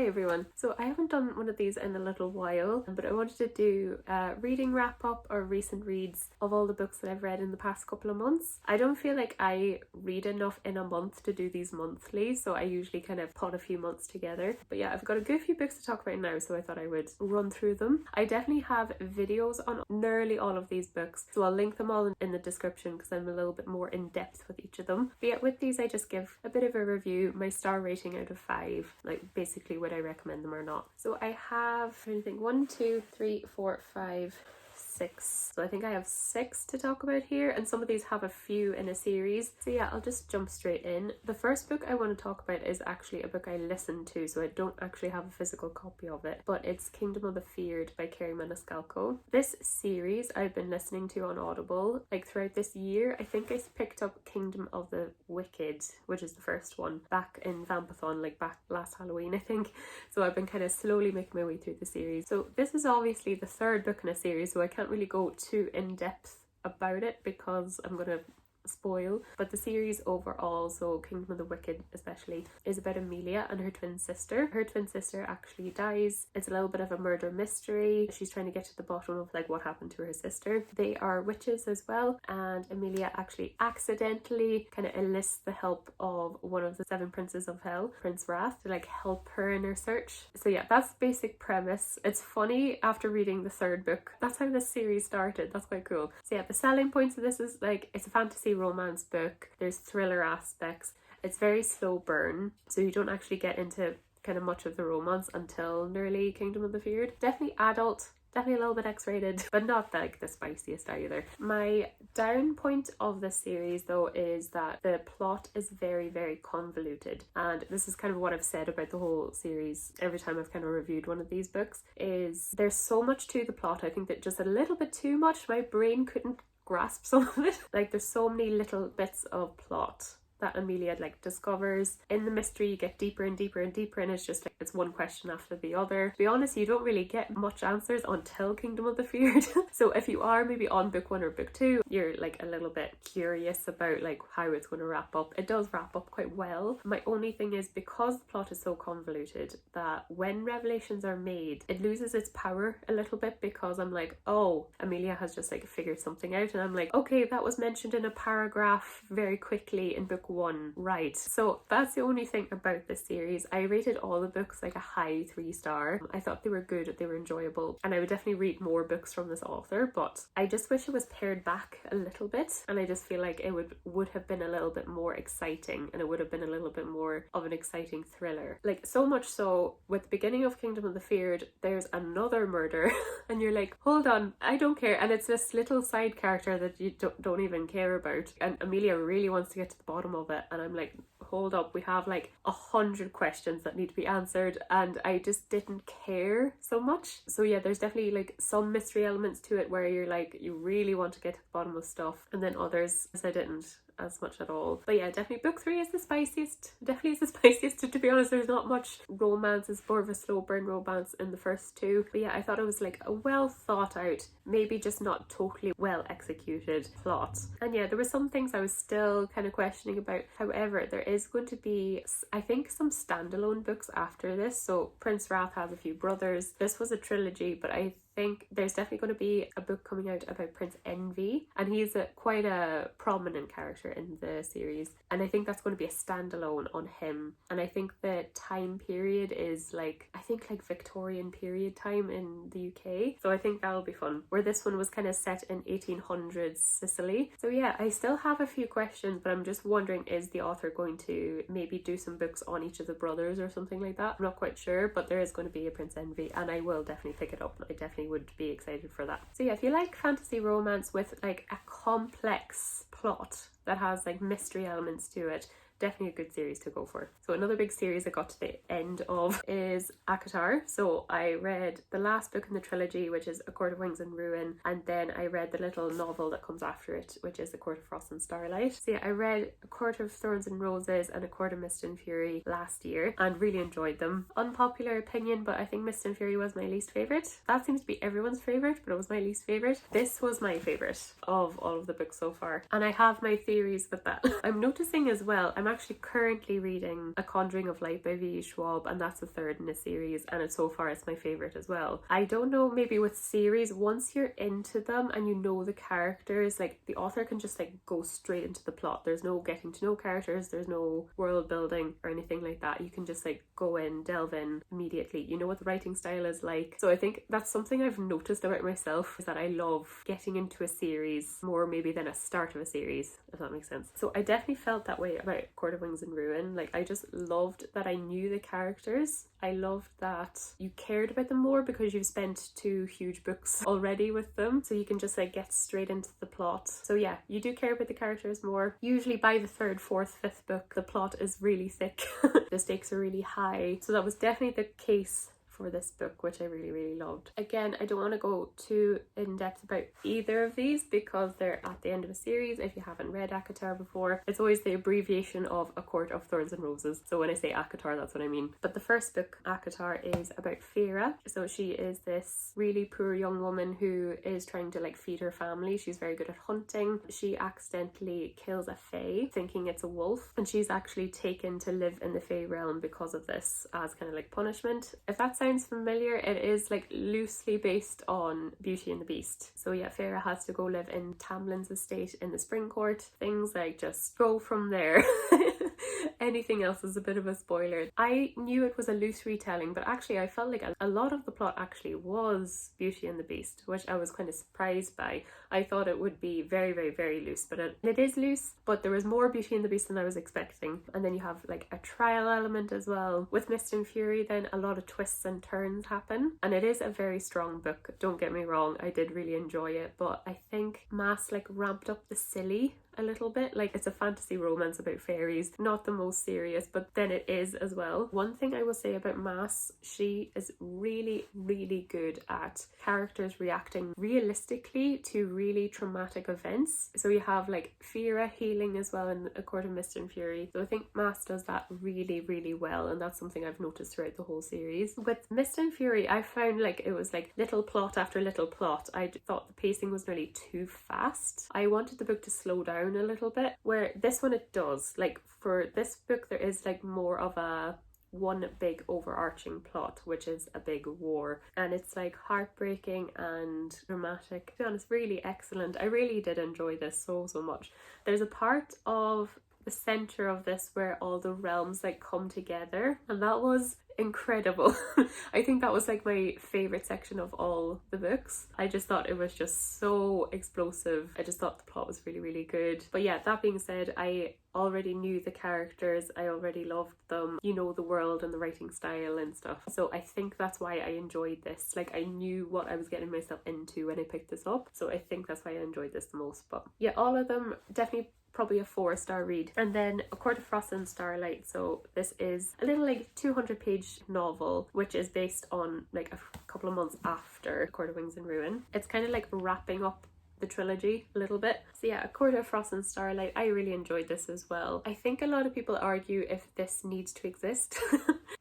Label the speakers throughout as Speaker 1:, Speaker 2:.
Speaker 1: Hi everyone. So I haven't done one of these in a little while, but I wanted to do a reading wrap up or recent reads of all the books that I've read in the past couple of months. I don't feel like I read enough in a month to do these monthly, so I usually kind of put a few months together. But yeah, I've got a good few books to talk about now, so I thought I would run through them. I definitely have videos on nearly all of these books, so I'll link them all in the description because I'm a little bit more in depth with each of them. But yeah, with these I just give a bit of a review, my star rating out of 5, like basically would I recommend them or not. So I have, I think 1, 2, 3, 4, 5, 6. So I think I have 6 to talk about here, and some of these have a few in a series. So yeah, I'll just jump straight in. The first book I want to talk about is actually a book I listened to, so I don't actually have a physical copy of it, but it's Kingdom of the Feared by Kerry Maniscalco. This series I've been listening to on Audible like throughout this year. I think I picked up Kingdom of the Wicked, which is the first one, back in Vampathon, like back last Halloween I think. So I've been kind of slowly making my way through the series. So this is obviously the third book in a series, so I can't really go too in depth about it because I'm gonna spoil, but the series overall, so Kingdom of the Wicked especially, is about Emilia and her twin sister. Her twin sister actually dies. It's a little bit of a murder mystery. She's trying to get to the bottom of like what happened to her sister. They are witches as well, and Emilia actually accidentally kind of enlists the help of one of the 7 princes of hell, Prince Wrath, to like help her in her search. So yeah, that's the basic premise. It's funny after reading the third book. That's how this series started. That's quite cool. So yeah, the selling points of this is like it's a fantasy romance book. There's thriller aspects. It's very slow burn, so you don't actually get into kind of much of the romance until nearly Kingdom of the Feared. Definitely adult, definitely a little bit X-rated, but not like the spiciest either. My down point of this series though is that the plot is very, very convoluted, and this is kind of what I've said about the whole series every time I've kind of reviewed one of these books, is there's so much to the plot. I think that just a little bit too much, my brain couldn't grasp some of it. Like there's so many little bits of plot that Emilia like discovers. In the mystery you get deeper and deeper and deeper, and it's just like it's one question after the other. To be honest, you don't really get much answers until Kingdom of the Feared. So if you are maybe on book 1 or book 2, you're like a little bit curious about like how it's going to wrap up. It does wrap up quite well. My only thing is, because the plot is so convoluted, that when revelations are made it loses its power a little bit, because I'm like, oh, Emilia has just like figured something out, and I'm like, okay, that was mentioned in a paragraph very quickly in book 1, right? So that's the only thing about this series. I rated all the books like a high 3-star. I thought they were good, they were enjoyable, and I would definitely read more books from this author, but I just wish it was pared back a little bit, and I just feel like it would have been a little bit more exciting, and it would have been a little bit more of an exciting thriller. Like so much so, with the beginning of Kingdom of the Feared, there's another murder and you're like, hold on, I don't care, and it's this little side character that you don't even care about, and Emilia really wants to get to the bottom of it, and I'm like, hold up, we have like 100 questions that need to be answered, and I just didn't care so much. So yeah, there's definitely like some mystery elements to it where you're like, you really want to get to the bottom of stuff, and then others I didn't as much at all. But yeah, definitely book 3 is the spiciest. Definitely is the spiciest. To be honest, there's not much romance. It's more of a slow burn romance in the first 2. But yeah, I thought it was like a well thought out, maybe just not totally well executed plot. And yeah, there were some things I was still kind of questioning about. However, there is going to be, I think, some standalone books after this. So Prince Wrath has a few brothers. This was a trilogy, but I think there's definitely going to be a book coming out about Prince Envy, and he's quite a prominent character in the series, and I think that's going to be a standalone on him. And I think the time period is like, I think like Victorian period time in the UK, so I think that'll be fun, where this one was kind of set in 1800s Sicily. So yeah, I still have a few questions, but I'm just wondering, is the author going to maybe do some books on each of the brothers or something like that? I'm not quite sure, but there is going to be a Prince Envy, and I will definitely pick it up. I definitely would be excited for that. So yeah, if you like fantasy romance with like a complex plot that has like mystery elements to it, definitely a good series to go for. So another big series I got to the end of is ACOTAR. So I read the last book in the trilogy, which is A Court of Wings and Ruin, and then I read the little novel that comes after it, which is A Court of Frost and Starlight. So yeah, I read A Court of Thorns and Roses and A Court of Mist and Fury last year and really enjoyed them. Unpopular opinion, but I think Mist and Fury was my least favourite. That seems to be everyone's favourite, but it was my least favourite. This was my favourite of all of the books so far, and I have my theories with that. I'm noticing as well, I'm actually currently reading A Conjuring of Light by V. Schwab, and that's the third in a series, and so far it's my favourite as well. I don't know, maybe with series, once you're into them and you know the characters, like the author can just like go straight into the plot. There's no getting to know characters, there's no world building or anything like that. You can just like go in, delve in immediately. You know what the writing style is like. So I think that's something I've noticed about myself, is that I love getting into a series more maybe than a start of a series, if that makes sense. So I definitely felt that way about Court of Wings and Ruin. Like I just loved that I knew the characters. I loved that you cared about them more because you've spent 2 huge books already with them, so you can just like get straight into the plot. So yeah, you do care about the characters more. Usually by the 3rd, 4th, 5th book the plot is really thick. The stakes are really high, so that was definitely the case for this book, which I really loved. Again, I don't want to go too in depth about either of these because they're at the end of a series. If you haven't read ACOTAR before, it's always the abbreviation of A Court of Thorns and Roses. So when I say ACOTAR, that's what I mean. But the first book, ACOTAR, is about Feyre. So she is this really poor young woman who is trying to like feed her family. She's very good at hunting. She accidentally kills a fae, thinking it's a wolf, and she's actually taken to live in the fae realm because of this, as kind of like punishment. If that sounds familiar, it is like loosely based on Beauty and the Beast. So yeah, Feyre has to go live in Tamlin's estate in the Spring Court. Things like just go from there. Anything else is a bit of a spoiler. I knew it was a loose retelling, but actually I felt like a lot of the plot actually was Beauty and the Beast, which I was kind of surprised by. I thought it would be very loose, but it is loose, but there was more Beauty and the Beast than I was expecting. And then you have like a trial element as well. With Mist and Fury, then a lot of twists and turns happen, and it is a very strong book, don't get me wrong. I did really enjoy it, but I think Mass like ramped up the silly a little bit. Like, it's a fantasy romance about fairies, not the most serious, but then it is as well. One thing I will say about Mass, she is really good at characters reacting realistically to really traumatic events. So you have like Feyre healing as well in A Court of Mist and Fury. So I think Mass does that really well, and that's something I've noticed throughout the whole series. With Mist and Fury, I found like it was like little plot after little plot. I thought the pacing was nearly too fast. I wanted the book to slow down a little bit, where this one it does. Like for this book there is like more of a one big overarching plot, which is a big war, and it's like heartbreaking and dramatic. To be honest, really excellent. I really did enjoy this so much. There's a part of the center of this where all the realms like come together, and that was incredible. I think that was like my favorite section of all the books. I just thought it was just so explosive. I just thought the plot was really good. But yeah, that being said, I already knew the characters, I already loved them, you know, the world and the writing style and stuff. So I think that's why I enjoyed this. Like, I knew what I was getting myself into when I picked this up, so I think that's why I enjoyed this the most. But yeah, all of them definitely probably a 4-star read. And then A Court of Frost and Starlight. So this is a little like 200-page novel, which is based on like a couple of months after Court of Wings and Ruin. It's kind of like wrapping up the trilogy a little bit. So yeah, A Court of Frost and Starlight, I really enjoyed this as well. I think a lot of people argue if this needs to exist.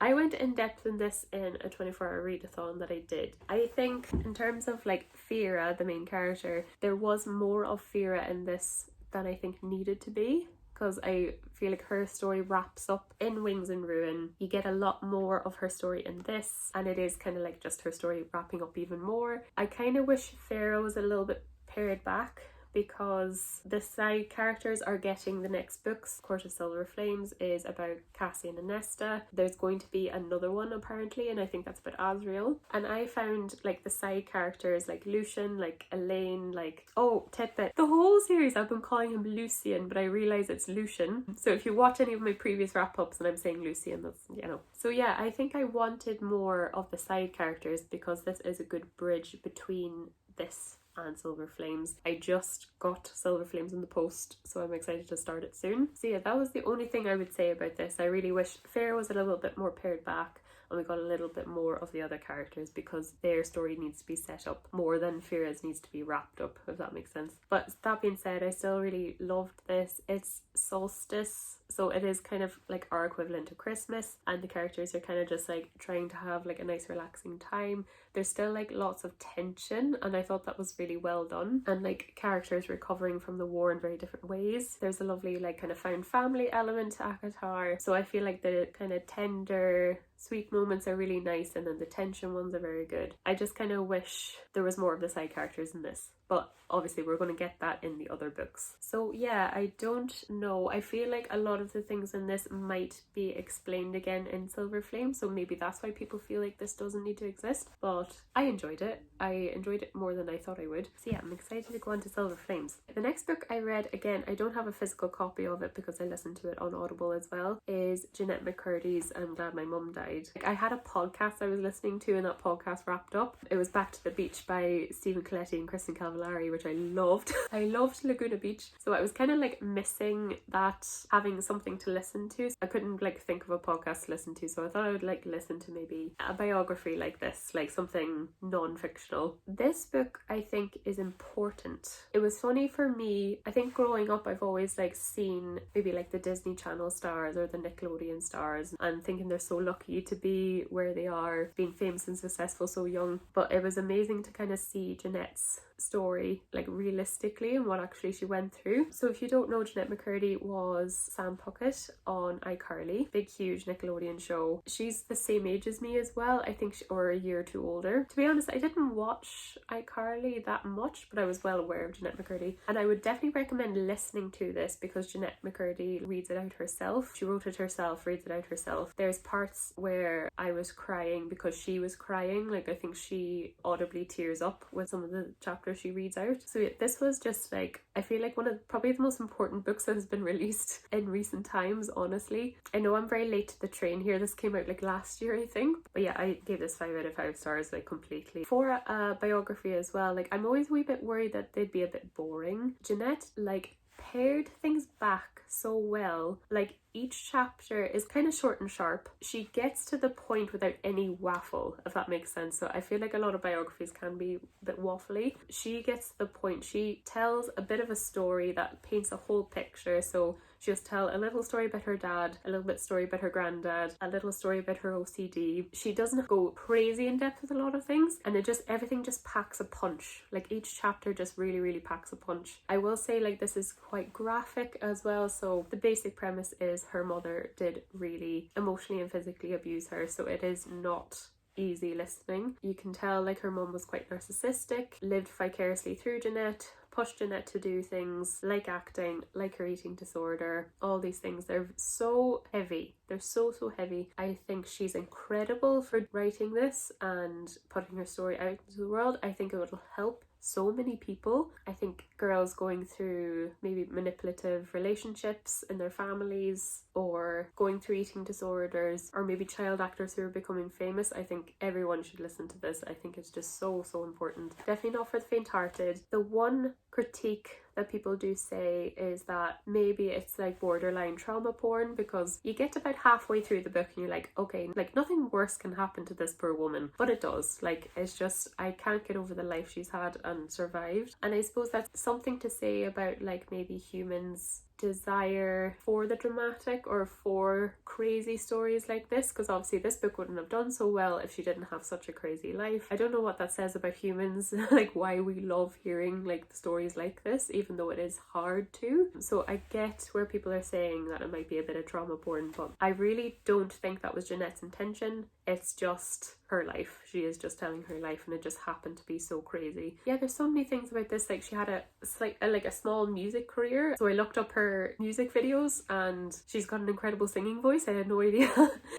Speaker 1: I went in depth in this in a 24-hour readathon that I did. I think in terms of like Feyre, the main character, there was more of Feyre in this than I think needed to be, because I feel like her story wraps up in Wings and Ruin. You get a lot more of her story in this, and it is kind of like just her story wrapping up even more. I kind of wish Feyre was a little bit pared back, because the side characters are getting the next books. Court of Silver Flames is about Cassian and Nesta. There's going to be another one apparently, and I think that's about Asriel. And I found like the side characters like Lucian, like Elaine, like Titbit. The whole series I've been calling him Lucian, but I realise it's Lucian. So if you watch any of my previous wrap-ups and I'm saying Lucian, that's, you know. So yeah, I think I wanted more of the side characters, because this is a good bridge between this and Silver Flames. I just got Silver Flames in the post, so I'm excited to start it soon. So yeah, that was the only thing I would say about this. I really wish Feyre was a little bit more pared back and we got a little bit more of the other characters, because their story needs to be set up more than Feyre's needs to be wrapped up, if that makes sense. But that being said, I still really loved this. It's solstice So it is kind of like our equivalent to Christmas, and the characters are kind of just like trying to have like a nice relaxing time. There's still like lots of tension, and I thought that was really well done, and like characters recovering from the war in very different ways. There's a lovely like kind of found family element to Akatar, so I feel like the kind of tender sweet moments are really nice, and then the tension ones are very good. I just kind of wish there was more of the side characters in this, but obviously we're going to get that in the other books. So yeah, I don't know. I feel like a lot of the things in this might be explained again in Silver Flame, so maybe that's why people feel like this doesn't need to exist, but I enjoyed it. I enjoyed it more than I thought I would. So yeah, I'm excited to go on to Silver Flames. The next book I read, again, I don't have a physical copy of it because I listened to it on Audible as well, is Jeanette McCurdy's I'm Glad My Mum Died. Like, I had a podcast I was listening to, and that podcast wrapped up. It was Back to the Beach by Stephen Coletti and Kristen Cavallari, which I loved. I loved Laguna Beach, so I was kind of like missing that, having something to listen to. I couldn't like think of a podcast to listen to, so I thought I would like listen to maybe a biography like this, like something non-fictional. This book I think is important. It was funny for me, I think growing up I've always like seen maybe like the Disney Channel stars or the Nickelodeon stars and thinking they're so lucky to be where they are, being famous and successful so young, but it was amazing to kind of see Jeanette's story like realistically and what actually she went through. So if you don't know, Jeanette McCurdy was Sam Puckett on iCarly, big huge Nickelodeon show. She's the same age as me as well, I think, or a year or two older. To be honest, I didn't watch iCarly that much, but I was well aware of Jeanette McCurdy, and I would definitely recommend listening to this because Jeanette McCurdy reads it out herself. She wrote it herself, reads it out herself. There's parts where I was crying because she was crying, like I think she audibly tears up with some of the chapters she reads out. So yeah, this was just like, I feel like one of probably the most important books that has been released in recent times, honestly. I know I'm very late to the train here. This came out like last year, I think. But yeah, I gave this 5 out of 5 stars, like completely. For a biography as well, like I'm always a wee bit worried that they'd be a bit boring. Jeanette like pared things back so well. Like each chapter is kind of short and sharp. She gets to the point without any waffle, if that makes sense. So I feel like a lot of biographies can be a bit waffly. She gets to the point. She tells a bit of a story that paints a whole picture. So she'll tell a little story about her dad, a little bit story about her granddad, a little story about her OCD. She doesn't go crazy in depth with a lot of things, and everything just packs a punch. Like each chapter just really packs a punch. I will say like this is quite graphic as well. So the basic premise is her mother did really emotionally and physically abuse her, so it is not easy listening. You can tell like her mum was quite narcissistic, lived vicariously through Jeanette, pushed Jeanette to do things like acting, like her eating disorder, all these things. They're so heavy. They're so heavy. I think she's incredible for writing this and putting her story out into the world. I think it will help so many people. I think girls going through maybe manipulative relationships in their families, or going through eating disorders, or maybe child actors who are becoming famous, I think everyone should listen to this. I think it's just so important. Definitely not for the faint-hearted. The one critique that people do say is that maybe it's like borderline trauma porn, because you get about halfway through the book and you're like, okay, like nothing worse can happen to this poor woman, but it does. Like it's just, I can't get over the life she's had and survived. And I suppose that's something to say about like maybe humans' desire for the dramatic or for crazy stories like this, because obviously this book wouldn't have done so well if she didn't have such a crazy life. I don't know what that says about humans, like why we love hearing like stories like this, even though it is hard to. So I get where people are saying that it might be a bit of trauma porn, but I really don't think that was Jeanette's intention. It's just her life. She is just telling her life, and it just happened to be so crazy. Yeah, there's so many things about this. Like she had a small music career, so I looked up her music videos and she's got an incredible singing voice. I had no idea.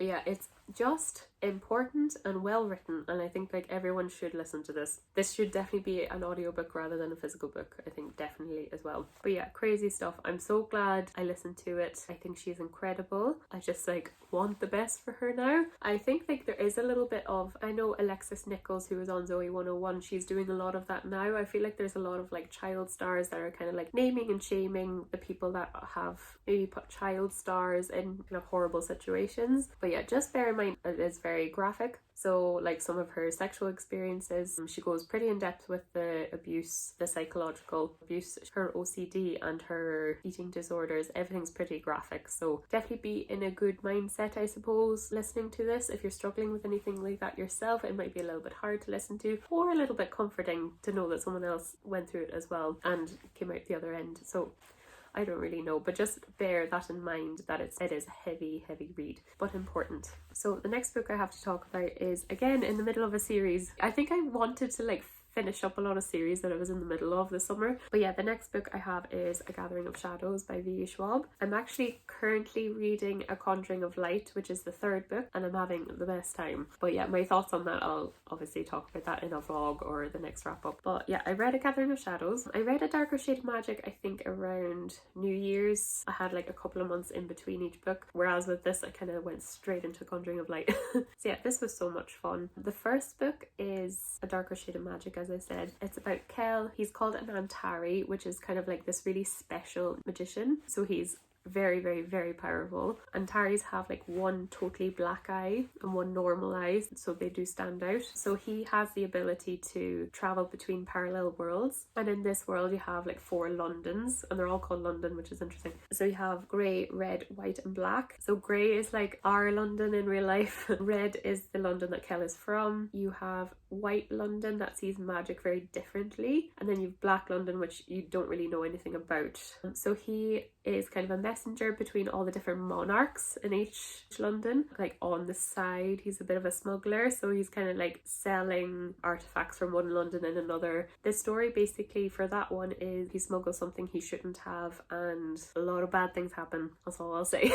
Speaker 1: Yeah, it's just important and well written, and I think like everyone should listen to this. This should definitely be an audiobook rather than a physical book, I think, definitely as well. But yeah, crazy stuff. I'm so glad I listened to it. I think she's incredible. I just like want the best for her now. I think like there is a little bit of, I know Alexis Nichols, who was on Zoe 101, she's doing a lot of that now. I feel like there's a lot of like child stars that are kind of like naming and shaming the people that have maybe put child stars in kind of horrible situations. But yeah, just bear in mind it is very very graphic. So like some of her sexual experiences, she goes pretty in depth with the abuse, the psychological abuse, her OCD and her eating disorders. Everything's pretty graphic. So definitely be in a good mindset, I suppose, listening to this. If you're struggling with anything like that yourself, it might be a little bit hard to listen to, or a little bit comforting to know that someone else went through it as well and came out the other end. So I don't really know, but just bear that in mind, that it is a heavy read, but important. So the next book I have to talk about is, again, in the middle of a series. I think I wanted to like finish up a lot of series that I was in the middle of this summer. But yeah, the next book I have is A Gathering of Shadows by V.E. Schwab. I'm actually currently reading A Conjuring of Light, which is the third book, and I'm having the best time. But yeah, my thoughts on that, I'll obviously talk about that in a vlog or the next wrap up. But yeah, I read A Gathering of Shadows. I read A Darker Shade of Magic, I think around New Year's. I had like a couple of months in between each book, whereas with this I kind of went straight into Conjuring of Light. So yeah, this was so much fun. The first book is A Darker Shade of Magic, as I said. It's about Kel. He's called an Antari, which is kind of like this really special magician. So he's very powerful. Antares have like one totally black eye and one normal eye, so they do stand out. So he has the ability to travel between parallel worlds, and in this world you have like 4 Londons, and they're all called London, which is interesting. So you have grey, red, white and black. So grey is like our London in real life. Red is the London that Kel is from. You have white London that sees magic very differently, and then you've black London, which you don't really know anything about. So he is kind of a messenger between all the different monarchs in each London. Like on the side, he's a bit of a smuggler, so he's kind of like selling artifacts from one London and another. The story basically for that one is he smuggles something he shouldn't have, and a lot of bad things happen. That's all I'll say.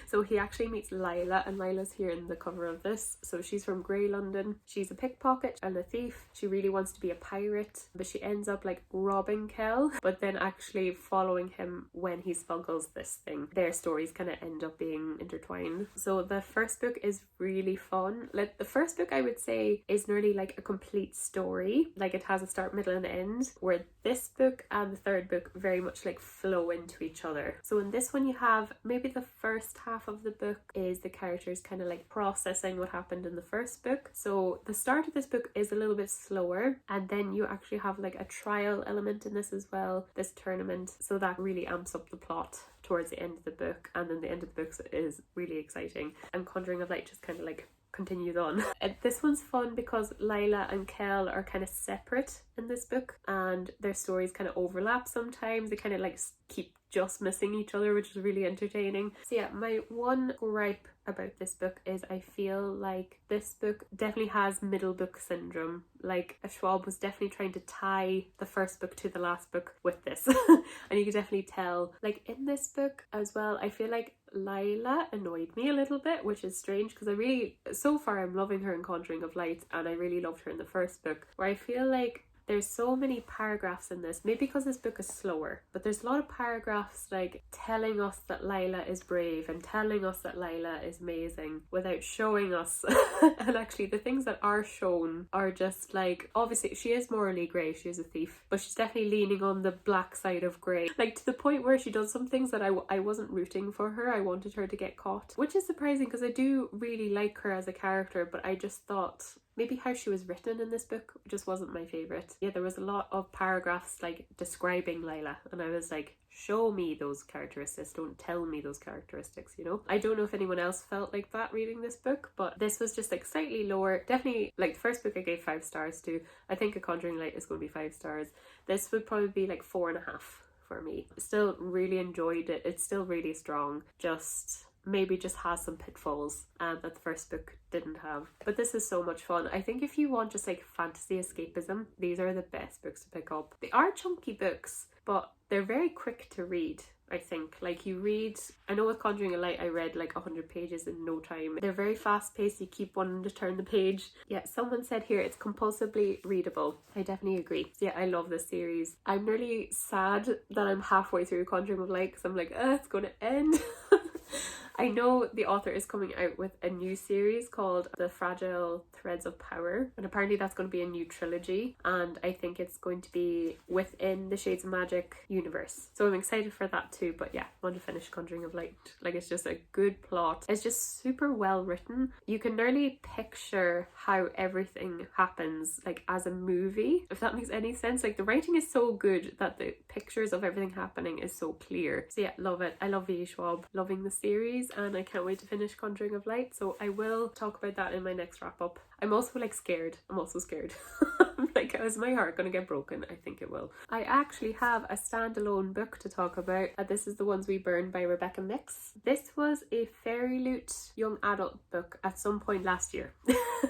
Speaker 1: So he actually meets Lila, and Lila's here in the cover of this. So she's from Grey London. She's a pickpocket and a thief. She really wants to be a pirate, but she ends up like robbing Kel, but then actually following him when he smuggles this thing. Their stories kind of end up being intertwined. So the first book is really fun. Like the first book I would say is nearly like a complete story. Like it has a start, middle and end, where this book and the third book very much like flow into each other. So in this one you have maybe the first half of the book is the characters kind of like processing what happened in the first book. So the start of this book is a little bit slower, and then you actually have like a trial element in this as well, this tournament, so that really amps up the plot towards the end of the book, and then the end of the book is really exciting. And Conjuring of Light just kind of like continues on. This one's fun because Lila and Kel are kind of separate in this book, and their stories kind of overlap sometimes. They kind of like keep just missing each other, which is really entertaining. So yeah, my one gripe about this book is I feel like this book definitely has middle book syndrome. Like Schwab was definitely trying to tie the first book to the last book with this. And you can definitely tell, like in this book as well, I feel like Lila annoyed me a little bit, which is strange because so far I'm loving her in Conjuring of Light, and I really loved her in the first book, where I feel like there's so many paragraphs in this, maybe because this book is slower, but there's a lot of paragraphs like telling us that Lila is brave and telling us that Lila is amazing without showing us. And actually the things that are shown are just like, obviously she is morally grey, she is a thief, but she's definitely leaning on the black side of grey, like to the point where she does some things that I wasn't rooting for her. I wanted her to get caught, which is surprising because I do really like her as a character, but I just thought maybe how she was written in this book just wasn't my favourite. Yeah, there was a lot of paragraphs like describing Lila, and I was like, show me those characteristics, don't tell me those characteristics, you know? I don't know if anyone else felt like that reading this book, but this was just like slightly lower. Definitely, like the first book I gave 5 stars to. I think A Conjuring Light is going to be 5 stars. This would probably be like 4.5 for me. Still really enjoyed it. It's still really strong. Maybe just has some pitfalls that the first book didn't have. But this is so much fun. I think if you want just like fantasy escapism, these are the best books to pick up. They are chunky books, but they're very quick to read. I think like you read, I know with Conjuring of Light I read like 100 pages in no time. They're very fast paced, you keep wanting to turn the page. Yeah, someone said here it's compulsively readable. I definitely agree. So yeah, I love this series. I'm really sad that I'm halfway through Conjuring of Light because I'm like, it's going to end. I know the author is coming out with a new series called The Fragile Threads of Power, and apparently that's going to be a new trilogy, and I think it's going to be within the Shades of Magic universe. So I'm excited for that too. But yeah, I want to finish Conjuring of Light. Like, it's just a good plot. It's just super well written. You can nearly picture how everything happens like as a movie, if that makes any sense. Like, the writing is so good that the pictures of everything happening is so clear. So yeah, love it. I love V. Schwab, loving the series, and I can't wait to finish Conjuring of Light. So I will talk about that in my next wrap up. I'm also like scared. I'm also scared. Like, is my heart gonna get broken? I think it will. I actually have a standalone book to talk about. This is The Ones We Burn by Rebecca Mix. This was a Fairy Loot young adult book at some point last year.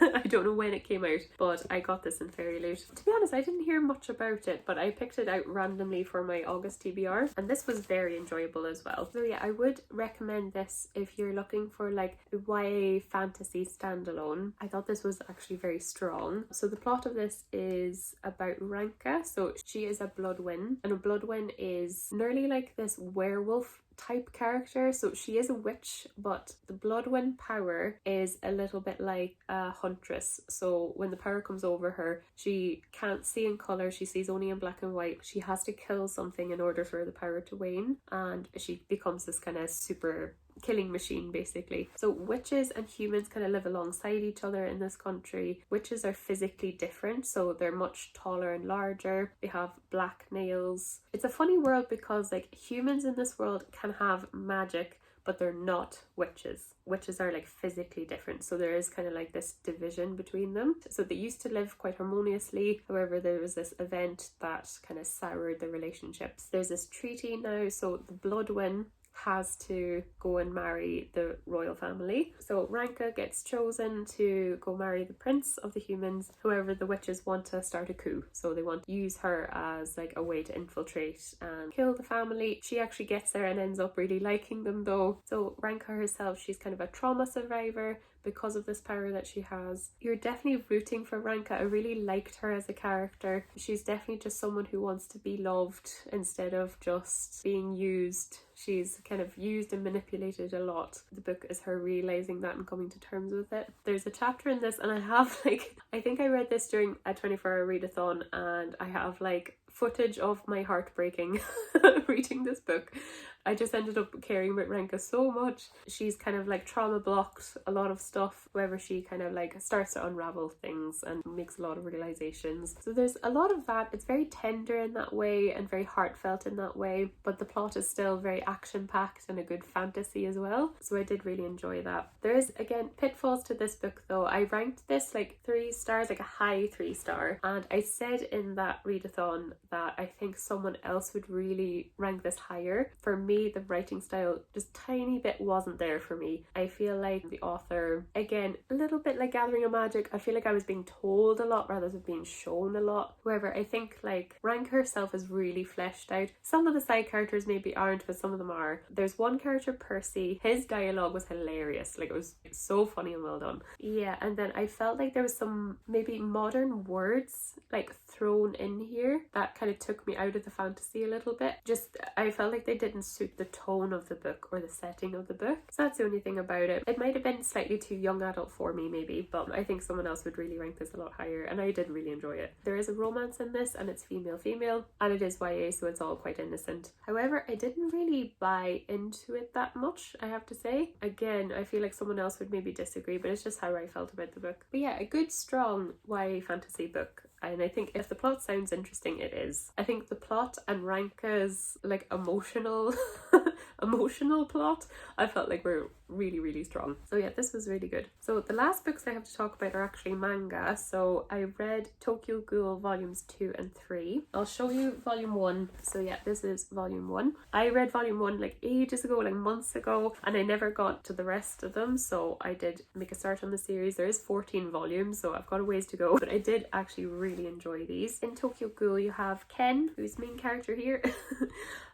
Speaker 1: I don't know when it came out, but I got this in Fairy Loot. To be honest, I didn't hear much about it, but I picked it out randomly for my August TBR, and this was very enjoyable as well. So yeah, I would recommend this if you're looking for like a YA fantasy standalone. I thought this was actually very strong. So the plot of this is about Ranka. So she is a Bloodwin, and a Bloodwin is nearly like this werewolf type character. So she is a witch, but the Bloodwin power is a little bit like a huntress. So when the power comes over her, she can't see in colour, she sees only in black and white. She has to kill something in order for the power to wane, and she becomes this kind of super killing machine basically. So witches and humans kind of live alongside each other in this country. Witches are physically different, so they're much taller and larger. They have black nails. It's a funny world because like humans in this world can have magic, but they're not witches. Witches are like physically different, so there is kind of like this division between them. So they used to live quite harmoniously. However, there was this event that kind of soured the relationships. There's this treaty now, so the Bloodwin has to go and marry the royal family. So Ranka gets chosen to go marry the prince of the humans. However, the witches want to start a coup, so they want to use her as like a way to infiltrate and kill the family. She actually gets there and ends up really liking them though. So Ranka herself, she's kind of a trauma survivor because of this power that she has. You're definitely rooting for Ranka. I really liked her as a character. She's definitely just someone who wants to be loved instead of just being used. She's kind of used and manipulated a lot. The book is her realizing that and coming to terms with it. There's a chapter in this, and I have like, I think I read this during a 24-hour readathon, and I have like footage of my heart breaking reading this book. I just ended up caring about Ranka so much. She's kind of like trauma blocked a lot of stuff, wherever she kind of like starts to unravel things and makes a lot of realizations. So there's a lot of that. It's very tender in that way and very heartfelt in that way, but the plot is still very action-packed and a good fantasy as well. So I did really enjoy that. There is, again, pitfalls to this book though. I ranked this like 3 stars, like a high 3-star, and I said in that readathon that I think someone else would really rank this higher. For me, the writing style just tiny bit wasn't there for me. I feel like the author, again, a little bit like Gathering of Magic, I feel like I was being told a lot rather than being shown a lot. However, I think like Rank herself is really fleshed out. Some of the side characters maybe aren't, but some of them are. There's one character, Percy, his dialogue was hilarious. Like, it was so funny and well done. Yeah, and then I felt like there was some maybe modern words like thrown in here that kind of took me out of the fantasy a little bit. Just, I felt like they didn't suit the tone of the book or the setting of the book. So that's the only thing about it. It might have been slightly too young adult for me maybe, but I think someone else would really rank this a lot higher, and I did really enjoy it. There is a romance in this, and it's female, and it is YA, so it's all quite innocent. However, I didn't really buy into it that much, I have to say. Again, I feel like someone else would maybe disagree, but it's just how I felt about the book. But yeah, a good strong YA fantasy book. And I think if the plot sounds interesting, it is. I think the plot and Ranka's like emotional plot, I felt like were really strong. So yeah, this was really good. So the last books I have to talk about are actually manga. So I read Tokyo Ghoul volumes 2 and 3. I'll show you volume 1. So yeah, this is volume 1. I read volume 1 like ages ago, like months ago, and I never got to the rest of them, so I did make a start on the series. There is 14 volumes, so I've got a ways to go, but I did actually really enjoy these. In Tokyo Ghoul you have Ken, who's the main character here,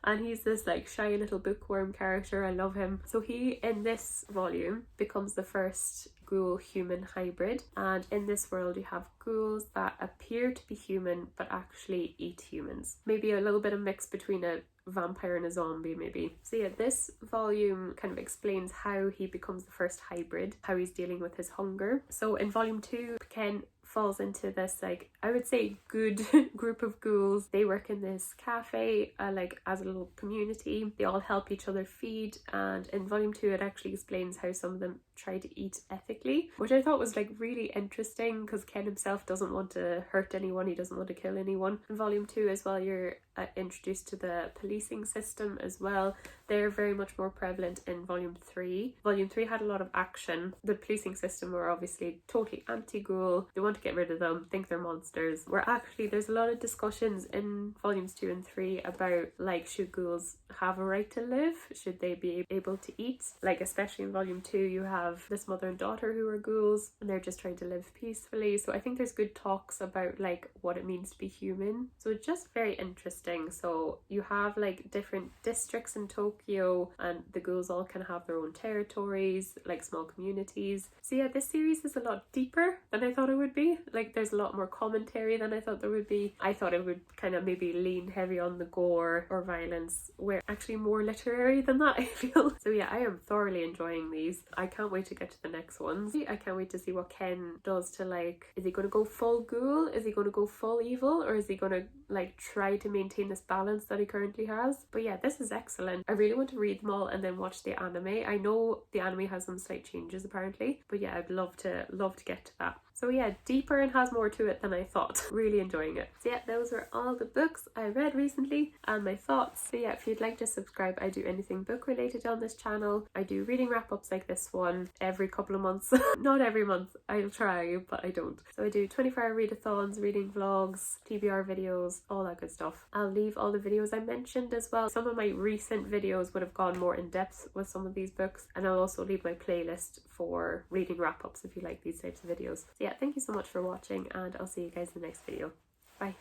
Speaker 1: and he's this like shy little bookworm character. I love him. So he, in this volume, becomes the first ghoul human hybrid, and in this world you have ghouls that appear to be human but actually eat humans. Maybe a little bit of mix between a vampire and a zombie maybe. So yeah, this volume kind of explains how he becomes the first hybrid, how he's dealing with his hunger. So in volume 2, Ken falls into this, like, I would say good group of ghouls. They work in this cafe, like as a little community. They all help each other feed, and in volume 2 it actually explains how some of them try to eat ethically, which I thought was like really interesting, because Ken himself doesn't want to hurt anyone, he doesn't want to kill anyone. In volume 2 as well, you're introduced to the policing system as well. They're very much more prevalent in volume 3. Volume 3 had a lot of action. The policing system were obviously totally anti-ghoul, they want to get rid of them, think they're monsters. Where actually there's a lot of discussions in volumes 2 and 3 about, like, should ghouls have a right to live? Should they be able to eat? Like, especially in volume 2 you have this mother and daughter who are ghouls and they're just trying to live peacefully. So I think there's good talks about like what it means to be human. So it's just very interesting. So you have like different districts in Tokyo, and the ghouls all kind of have their own territories, like small communities. So yeah, this series is a lot deeper than I thought it would be. Like, there's a lot more commentary than I thought there would be. I thought it would kind of maybe lean heavy on the gore or violence, where actually more literary than that, I feel. So yeah, I am thoroughly enjoying these. I can't wait to get to the next ones. I can't wait to see what Ken does to, like, is he going to go full ghoul? Is he going to go full evil? Or is he going to like try to maintain this balance that he currently has? But yeah, this is excellent. I really want to read them all and then watch the anime. I know the anime has some slight changes apparently, but yeah, I'd love to get to that. So yeah, deeper and has more to it than I thought. Really enjoying it. So yeah, those were all the books I read recently and my thoughts. So yeah, if you'd like to subscribe, I do anything book related on this channel. I do reading wrap-ups like this one every couple of months. Not every month, I'll try, but I don't. So I do 24-hour readathons, reading vlogs, TBR videos, all that good stuff. I'll leave all the videos I mentioned as well. Some of my recent videos would have gone more in depth with some of these books, and I'll also leave my playlist for reading wrap-ups if you like these types of videos. So yeah, thank you so much for watching, and I'll see you guys in the next video. Bye.